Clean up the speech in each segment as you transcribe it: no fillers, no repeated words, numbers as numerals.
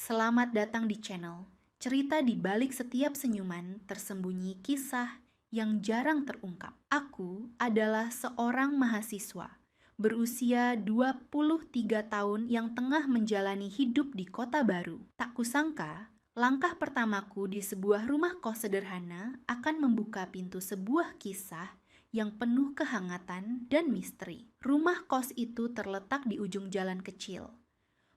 Selamat datang di channel. Cerita di balik setiap senyuman tersembunyi kisah yang jarang terungkap. Aku adalah seorang mahasiswa berusia 23 tahun yang tengah menjalani hidup di kota baru. Tak kusangka, langkah pertamaku di sebuah rumah kos sederhana akan membuka pintu sebuah kisah yang penuh kehangatan dan misteri. Rumah kos itu terletak di ujung jalan kecil.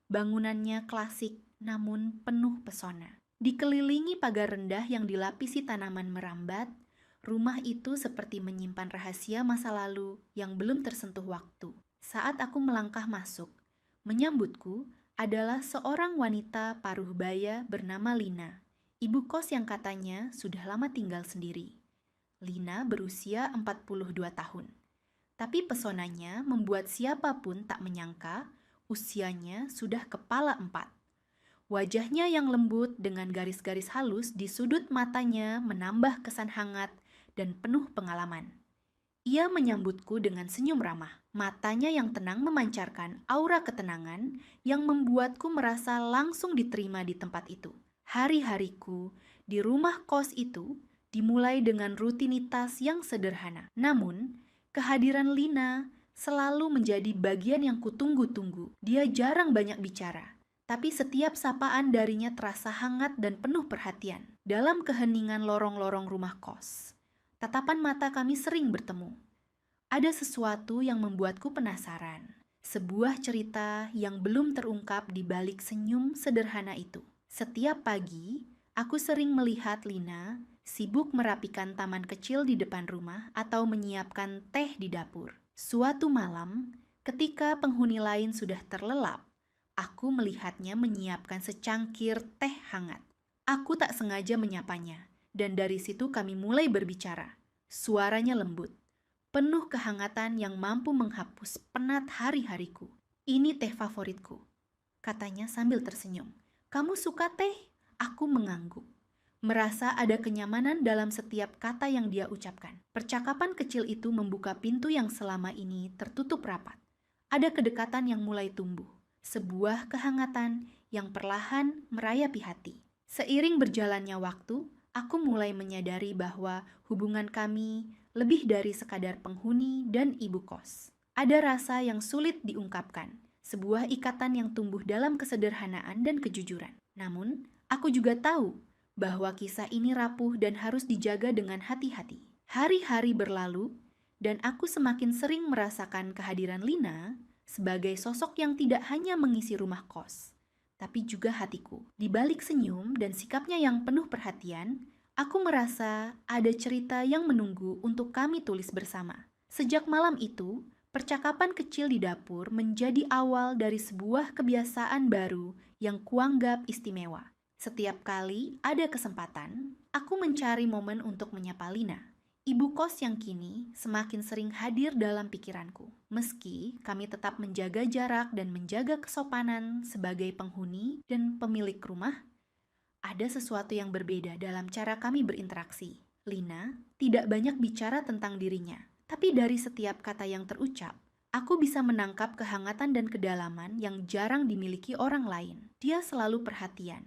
Bangunannya klasik namun penuh pesona. Dikelilingi pagar rendah yang dilapisi tanaman merambat, rumah itu seperti menyimpan rahasia masa lalu yang belum tersentuh waktu. Saat aku melangkah masuk, menyambutku adalah seorang wanita paruh baya bernama Lina, ibu kos yang katanya sudah lama tinggal sendiri. Lina berusia 42 tahun. Tapi pesonanya membuat siapapun tak menyangka usianya sudah kepala 4. Wajahnya yang lembut dengan garis-garis halus di sudut matanya menambah kesan hangat dan penuh pengalaman. Ia menyambutku dengan senyum ramah. Matanya yang tenang memancarkan aura ketenangan yang membuatku merasa langsung diterima di tempat itu. Hari-hariku di rumah kos itu dimulai dengan rutinitas yang sederhana. Namun, kehadiran Lina selalu menjadi bagian yang kutunggu-tunggu. Dia jarang banyak bicara, tapi setiap sapaan darinya terasa hangat dan penuh perhatian. Dalam keheningan lorong-lorong rumah kos, tatapan mata kami sering bertemu. Ada sesuatu yang membuatku penasaran. Sebuah cerita yang belum terungkap di balik senyum sederhana itu. Setiap pagi, aku sering melihat Lina sibuk merapikan taman kecil di depan rumah atau menyiapkan teh di dapur. Suatu malam, ketika penghuni lain sudah terlelap, aku melihatnya menyiapkan secangkir teh hangat. Aku tak sengaja menyapanya, dan dari situ kami mulai berbicara. Suaranya lembut, penuh kehangatan yang mampu menghapus penat hari-hariku. "Ini teh favoritku," katanya sambil tersenyum. "Kamu suka teh?" Aku mengangguk, merasa ada kenyamanan dalam setiap kata yang dia ucapkan. Percakapan kecil itu membuka pintu yang selama ini tertutup rapat. Ada kedekatan yang mulai tumbuh, sebuah kehangatan yang perlahan merayapi hati. Seiring berjalannya waktu, aku mulai menyadari bahwa hubungan kami lebih dari sekadar penghuni dan ibu kos. Ada rasa yang sulit diungkapkan, sebuah ikatan yang tumbuh dalam kesederhanaan dan kejujuran. Namun, aku juga tahu bahwa kisah ini rapuh dan harus dijaga dengan hati-hati. Hari-hari berlalu, dan aku semakin sering merasakan kehadiran Lina sebagai sosok yang tidak hanya mengisi rumah kos, tapi juga hatiku. Di balik senyum dan sikapnya yang penuh perhatian, aku merasa ada cerita yang menunggu untuk kami tulis bersama. Sejak malam itu, percakapan kecil di dapur menjadi awal dari sebuah kebiasaan baru yang kuanggap istimewa. Setiap kali ada kesempatan, aku mencari momen untuk menyapa Lina, ibu kos yang kini semakin sering hadir dalam pikiranku. Meski kami tetap menjaga jarak dan menjaga kesopanan sebagai penghuni dan pemilik rumah, ada sesuatu yang berbeda dalam cara kami berinteraksi. Lina tidak banyak bicara tentang dirinya, tapi dari setiap kata yang terucap, aku bisa menangkap kehangatan dan kedalaman yang jarang dimiliki orang lain. Dia selalu perhatian,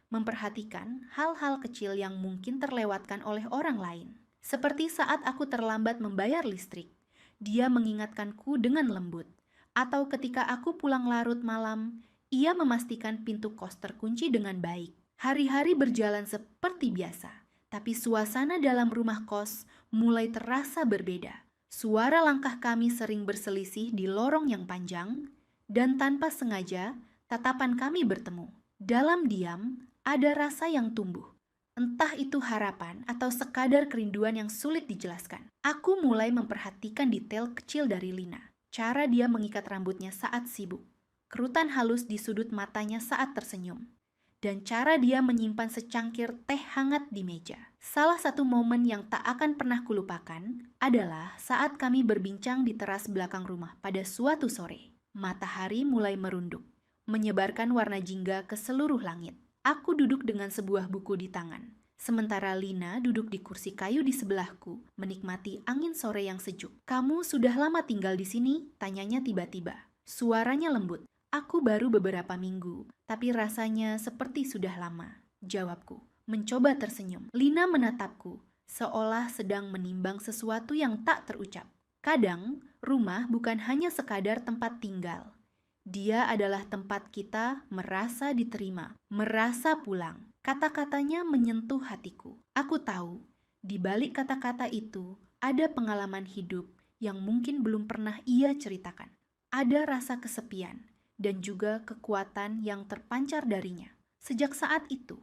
memperhatikan hal-hal kecil yang mungkin terlewatkan oleh orang lain. Seperti saat aku terlambat membayar listrik, dia mengingatkanku dengan lembut. Atau ketika aku pulang larut malam, ia memastikan pintu kos terkunci dengan baik. Hari-hari berjalan seperti biasa, tapi suasana dalam rumah kos mulai terasa berbeda. Suara langkah kami sering berselisih di lorong yang panjang, dan tanpa sengaja, tatapan kami bertemu. Dalam diam, ada rasa yang tumbuh. Entah itu harapan atau sekadar kerinduan yang sulit dijelaskan. Aku mulai memperhatikan detail kecil dari Lina. Cara dia mengikat rambutnya saat sibuk, kerutan halus di sudut matanya saat tersenyum, dan cara dia menyimpan secangkir teh hangat di meja. Salah satu momen yang tak akan pernah kulupakan adalah saat kami berbincang di teras belakang rumah pada suatu sore. Matahari mulai merunduk, menyebarkan warna jingga ke seluruh langit. Aku duduk dengan sebuah buku di tangan, sementara Lina duduk di kursi kayu di sebelahku, menikmati angin sore yang sejuk. "Kamu sudah lama tinggal di sini?" tanyanya tiba-tiba. Suaranya lembut. Aku baru beberapa minggu, tapi rasanya seperti sudah lama. Jawabku, mencoba tersenyum. Lina menatapku, seolah sedang menimbang sesuatu yang tak terucap. Kadang, rumah bukan hanya sekadar tempat tinggal. Dia adalah tempat kita merasa diterima, merasa pulang. Kata-katanya menyentuh hatiku. Aku tahu, di balik kata-kata itu ada pengalaman hidup yang mungkin belum pernah ia ceritakan. Ada rasa kesepian dan juga kekuatan yang terpancar darinya. Sejak saat itu,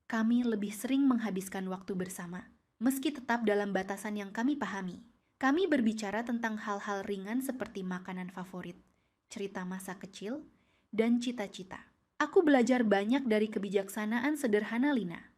kami lebih sering menghabiskan waktu bersama, meski tetap dalam batasan yang kami pahami. Kami berbicara tentang hal-hal ringan seperti makanan favorit, cerita masa kecil, dan cita-cita. Aku belajar banyak dari kebijaksanaan sederhana Lina,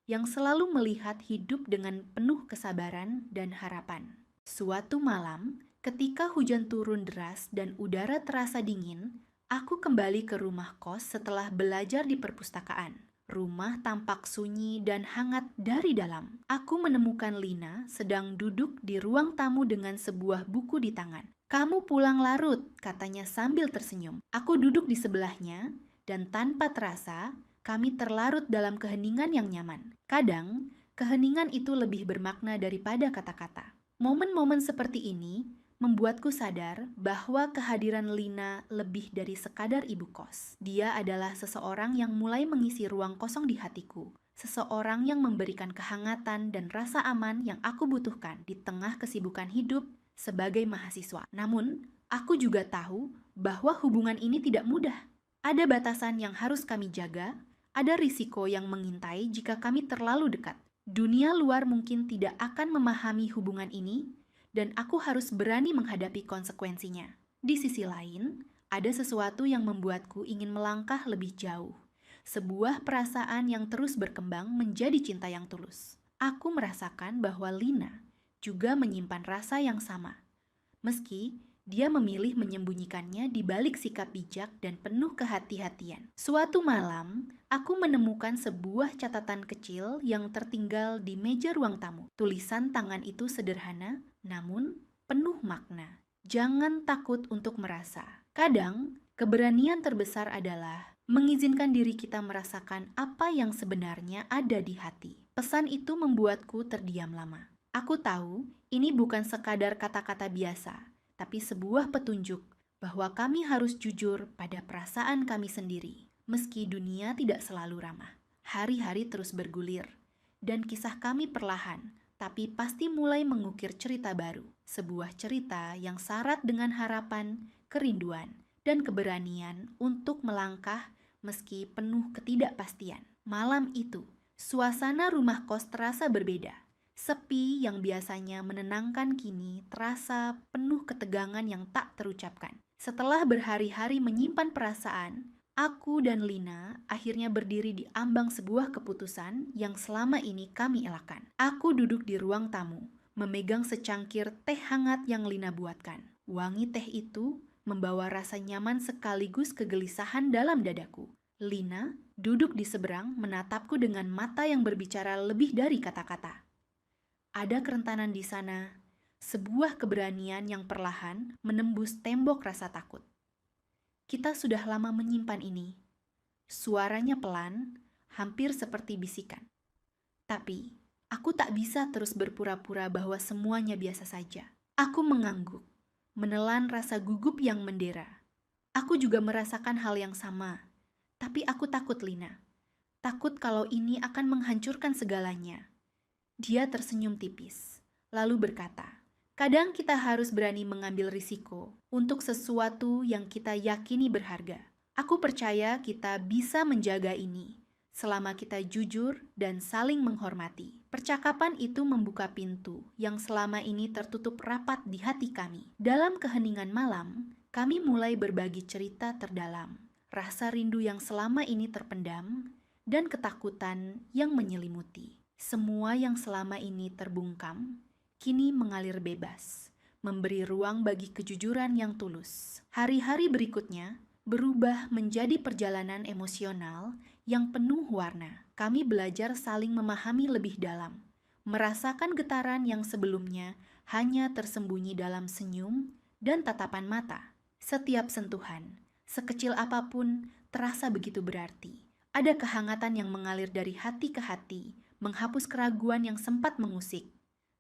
yang selalu melihat hidup dengan penuh kesabaran dan harapan. Suatu malam, ketika hujan turun deras dan udara terasa dingin, aku kembali ke rumah kos setelah belajar di perpustakaan. Rumah tampak sunyi dan hangat dari dalam. Aku menemukan Lina sedang duduk di ruang tamu dengan sebuah buku di tangan. "Kamu pulang larut," katanya sambil tersenyum. Aku duduk di sebelahnya dan tanpa terasa kami terlarut dalam keheningan yang nyaman. Kadang, keheningan itu lebih bermakna daripada kata-kata. Momen-momen seperti ini membuatku sadar bahwa kehadiran Lina lebih dari sekadar ibu kos. Dia adalah seseorang yang mulai mengisi ruang kosong di hatiku. Seseorang yang memberikan kehangatan dan rasa aman yang aku butuhkan di tengah kesibukan hidup sebagai mahasiswa. Namun, aku juga tahu bahwa hubungan ini tidak mudah. Ada batasan yang harus kami jaga, ada risiko yang mengintai jika kami terlalu dekat. Dunia luar mungkin tidak akan memahami hubungan ini, dan aku harus berani menghadapi konsekuensinya. Di sisi lain, ada sesuatu yang membuatku ingin melangkah lebih jauh. Sebuah perasaan yang terus berkembang menjadi cinta yang tulus. Aku merasakan bahwa Lina juga menyimpan rasa yang sama. Meski dia memilih menyembunyikannya di balik sikap bijak dan penuh kehati-hatian. Suatu malam, aku menemukan sebuah catatan kecil yang tertinggal di meja ruang tamu. Tulisan tangan itu sederhana, namun penuh makna. Jangan takut untuk merasa. Kadang, keberanian terbesar adalah mengizinkan diri kita merasakan apa yang sebenarnya ada di hati. Pesan itu membuatku terdiam lama. Aku tahu ini bukan sekadar kata-kata biasa, tapi sebuah petunjuk bahwa kami harus jujur pada perasaan kami sendiri. Meski dunia tidak selalu ramah, hari-hari terus bergulir, dan kisah kami perlahan, tapi pasti mulai mengukir cerita baru. Sebuah cerita yang syarat dengan harapan, kerinduan, dan keberanian untuk melangkah meski penuh ketidakpastian. Malam itu, suasana rumah kos terasa berbeda. Sepi yang biasanya menenangkan kini terasa penuh ketegangan yang tak terucapkan. Setelah berhari-hari menyimpan perasaan, aku dan Lina akhirnya berdiri di ambang sebuah keputusan yang selama ini kami elakkan. Aku duduk di ruang tamu, memegang secangkir teh hangat yang Lina buatkan. Wangi teh itu membawa rasa nyaman sekaligus kegelisahan dalam dadaku. Lina duduk di seberang menatapku dengan mata yang berbicara lebih dari kata-kata. Ada kerentanan di sana, sebuah keberanian yang perlahan menembus tembok rasa takut. Kita sudah lama menyimpan ini. Suaranya pelan, hampir seperti bisikan. Tapi, aku tak bisa terus berpura-pura bahwa semuanya biasa saja. Aku mengangguk, menelan rasa gugup yang mendera. Aku juga merasakan hal yang sama, tapi aku takut, Lina. Takut kalau ini akan menghancurkan segalanya. Dia tersenyum tipis, lalu berkata, "Kadang kita harus berani mengambil risiko untuk sesuatu yang kita yakini berharga. Aku percaya kita bisa menjaga ini selama kita jujur dan saling menghormati." Percakapan itu membuka pintu yang selama ini tertutup rapat di hati kami. Dalam keheningan malam, kami mulai berbagi cerita terdalam, rasa rindu yang selama ini terpendam, dan ketakutan yang menyelimuti. Semua yang selama ini terbungkam, kini mengalir bebas, memberi ruang bagi kejujuran yang tulus. Hari-hari berikutnya berubah menjadi perjalanan emosional yang penuh warna. Kami belajar saling memahami lebih dalam, merasakan getaran yang sebelumnya hanya tersembunyi dalam senyum dan tatapan mata. Setiap sentuhan, Sekecil apapun, terasa begitu berarti. Ada kehangatan yang mengalir dari hati ke hati, menghapus keraguan yang sempat mengusik.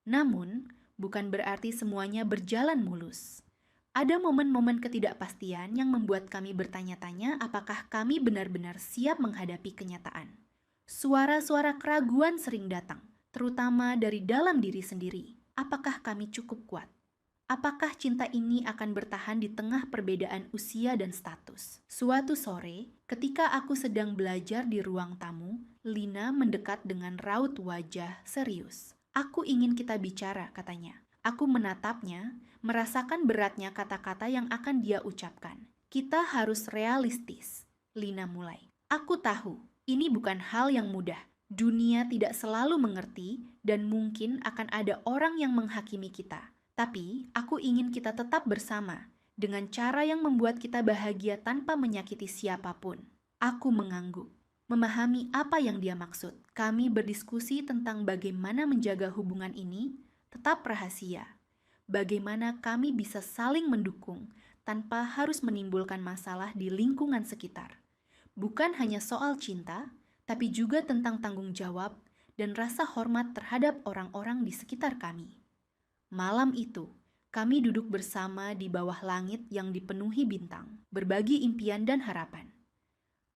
Namun, bukan berarti semuanya berjalan mulus. Ada momen-momen ketidakpastian yang membuat kami bertanya-tanya apakah kami benar-benar siap menghadapi kenyataan. Suara-suara keraguan sering datang, terutama dari dalam diri sendiri. Apakah kami cukup kuat? Apakah cinta ini akan bertahan di tengah perbedaan usia dan status? Suatu sore, ketika aku sedang belajar di ruang tamu, Lina mendekat dengan raut wajah serius. "Aku ingin kita bicara," katanya. Aku menatapnya, merasakan beratnya kata-kata yang akan dia ucapkan. "Kita harus realistis," Lina mulai. "Aku tahu, ini bukan hal yang mudah. Dunia tidak selalu mengerti dan mungkin akan ada orang yang menghakimi kita. Tapi, aku ingin kita tetap bersama dengan cara yang membuat kita bahagia tanpa menyakiti siapapun." Aku mengangguk, memahami apa yang dia maksud. Kami berdiskusi tentang bagaimana menjaga hubungan ini tetap rahasia. Bagaimana kami bisa saling mendukung tanpa harus menimbulkan masalah di lingkungan sekitar. Bukan hanya soal cinta, tapi juga tentang tanggung jawab dan rasa hormat terhadap orang-orang di sekitar kami. Malam itu, kami duduk bersama di bawah langit yang dipenuhi bintang, berbagi impian dan harapan.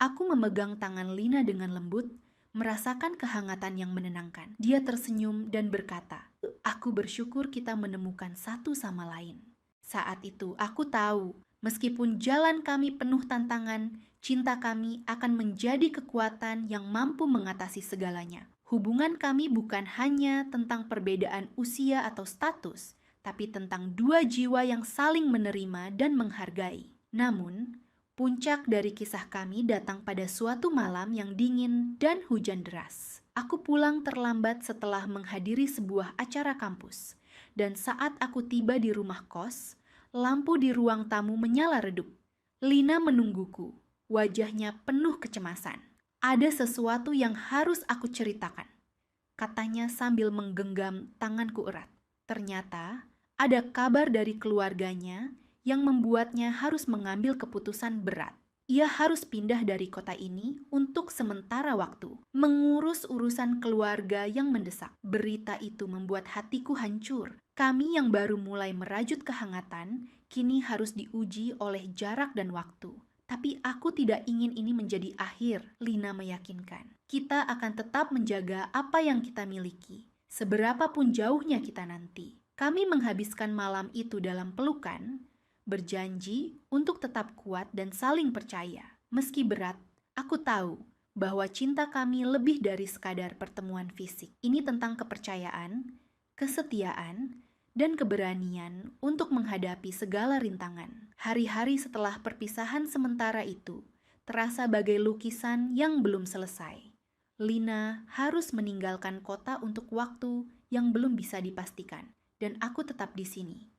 Aku memegang tangan Lina dengan lembut, merasakan kehangatan yang menenangkan. Dia tersenyum dan berkata, "Aku bersyukur kita menemukan satu sama lain." Saat itu, aku tahu, meskipun jalan kami penuh tantangan, cinta kami akan menjadi kekuatan yang mampu mengatasi segalanya. Hubungan kami bukan hanya tentang perbedaan usia atau status, tapi tentang dua jiwa yang saling menerima dan menghargai. Namun, puncak dari kisah kami datang pada suatu malam yang dingin dan hujan deras. Aku pulang terlambat setelah menghadiri sebuah acara kampus, dan saat aku tiba di rumah kos, lampu di ruang tamu menyala redup. Lina menungguku, wajahnya penuh kecemasan. "Ada sesuatu yang harus aku ceritakan," katanya sambil menggenggam tanganku erat. Ternyata ada kabar dari keluarganya yang membuatnya harus mengambil keputusan berat. Ia harus pindah dari kota ini untuk sementara waktu, mengurus urusan keluarga yang mendesak. Berita itu membuat hatiku hancur. Kami yang baru mulai merajut kehangatan, kini harus diuji oleh jarak dan waktu. "Tapi aku tidak ingin ini menjadi akhir," Lina meyakinkan. "Kita akan tetap menjaga apa yang kita miliki, seberapapun jauhnya kita nanti." Kami menghabiskan malam itu dalam pelukan, berjanji untuk tetap kuat dan saling percaya. Meski berat, aku tahu bahwa cinta kami lebih dari sekadar pertemuan fisik. Ini tentang kepercayaan, kesetiaan, dan keberanian untuk menghadapi segala rintangan. Hari-hari setelah perpisahan sementara itu terasa bagai lukisan yang belum selesai. Lina harus meninggalkan kota untuk waktu yang belum bisa dipastikan, dan aku tetap di sini,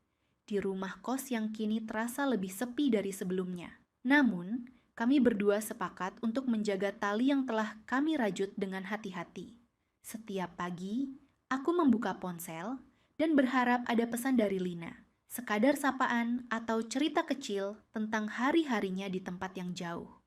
di rumah kos yang kini terasa lebih sepi dari sebelumnya. Namun, kami berdua sepakat untuk menjaga tali yang telah kami rajut dengan hati-hati. Setiap pagi, aku membuka ponsel dan berharap ada pesan dari Lina, sekadar sapaan atau cerita kecil tentang hari-harinya di tempat yang jauh.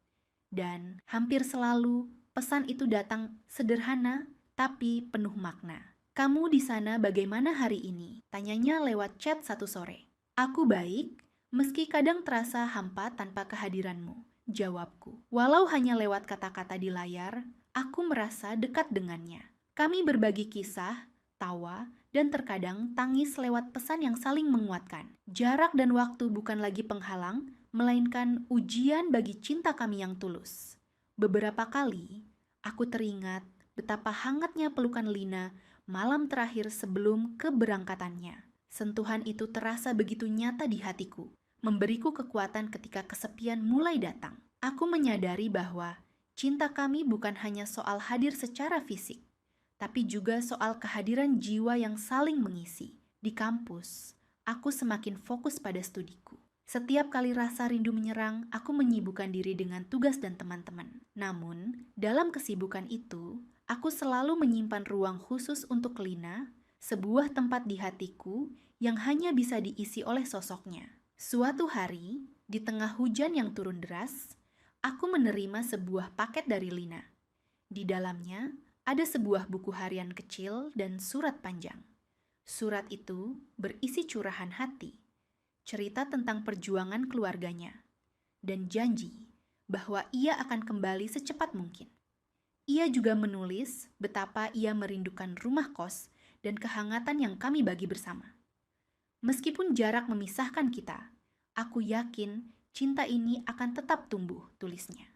Dan hampir selalu pesan itu datang sederhana tapi penuh makna. "Kamu di sana bagaimana hari ini?" tanyanya lewat chat satu sore. "Aku baik, meski kadang terasa hampa tanpa kehadiranmu," jawabku. Walau hanya lewat kata-kata di layar, aku merasa dekat dengannya. Kami berbagi kisah, tawa, dan terkadang tangis lewat pesan yang saling menguatkan. Jarak dan waktu bukan lagi penghalang, melainkan ujian bagi cinta kami yang tulus. Beberapa kali, aku teringat betapa hangatnya pelukan Lina malam terakhir sebelum keberangkatannya. Sentuhan itu terasa begitu nyata di hatiku, memberiku kekuatan ketika kesepian mulai datang. Aku menyadari bahwa cinta kami bukan hanya soal hadir secara fisik, tapi juga soal kehadiran jiwa yang saling mengisi. Di kampus, aku semakin fokus pada studiku. Setiap kali rasa rindu menyerang, aku menyibukkan diri dengan tugas dan teman-teman. Namun, dalam kesibukan itu, aku selalu menyimpan ruang khusus untuk Lina, sebuah tempat di hatiku yang hanya bisa diisi oleh sosoknya. Suatu hari, Di tengah hujan yang turun deras, aku menerima sebuah paket dari Lina. Di dalamnya ada sebuah buku harian kecil dan surat panjang. Surat itu berisi curahan hati, cerita tentang perjuangan keluarganya, dan janji bahwa ia akan kembali secepat mungkin. Ia juga menulis betapa ia merindukan rumah kos dan kehangatan yang kami bagi bersama. Meskipun jarak memisahkan kita, aku yakin cinta ini akan tetap tumbuh, tulisnya.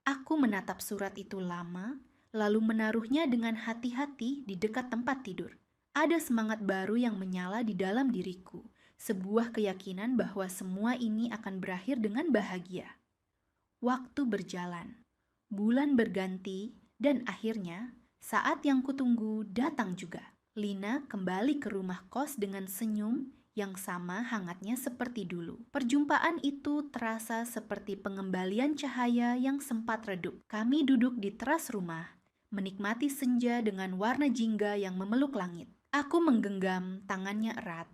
Aku menatap surat itu lama, lalu menaruhnya dengan hati-hati di dekat tempat tidur. Ada semangat baru yang menyala di dalam diriku, sebuah keyakinan bahwa semua ini akan berakhir dengan bahagia. Waktu berjalan, bulan berganti, dan akhirnya saat yang kutunggu datang juga. Lina kembali ke rumah kos dengan senyum yang sama hangatnya seperti dulu. Perjumpaan itu terasa seperti pengembalian cahaya yang sempat redup. Kami duduk di teras rumah, menikmati senja dengan warna jingga yang memeluk langit. Aku menggenggam tangannya erat,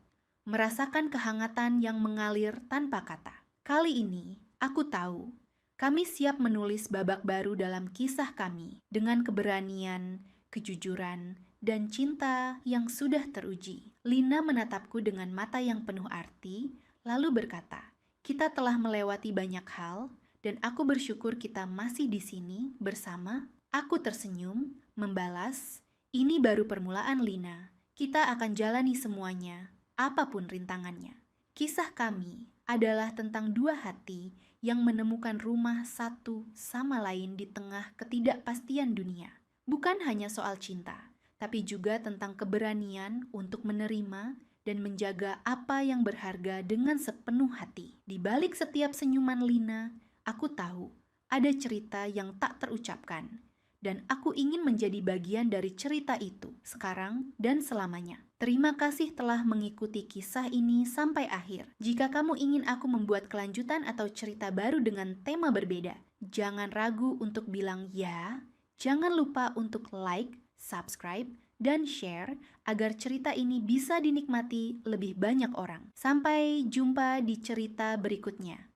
merasakan kehangatan yang mengalir tanpa kata. Kali ini, aku tahu kami siap menulis babak baru dalam kisah kami dengan keberanian, kejujuran, dan cinta yang sudah teruji. Lina menatapku dengan mata yang penuh arti, lalu berkata, "Kita telah melewati banyak hal, dan aku bersyukur kita masih di sini bersama." Aku tersenyum, membalas, "Ini baru permulaan, Lina. Kita akan jalani semuanya, apapun rintangannya." Kisah kami adalah tentang dua hati yang menemukan rumah satu sama lain di tengah ketidakpastian dunia. Bukan hanya soal cinta, tapi juga tentang keberanian untuk menerima dan menjaga apa yang berharga dengan sepenuh hati. Di balik setiap senyuman Lina, aku tahu ada cerita yang tak terucapkan, dan aku ingin menjadi bagian dari cerita itu sekarang dan selamanya. Terima kasih telah mengikuti kisah ini sampai akhir. Jika kamu ingin aku membuat kelanjutan atau cerita baru dengan tema berbeda, jangan ragu untuk bilang ya. Jangan lupa untuk like, subscribe, dan share agar cerita ini bisa dinikmati lebih banyak orang. Sampai jumpa di cerita berikutnya.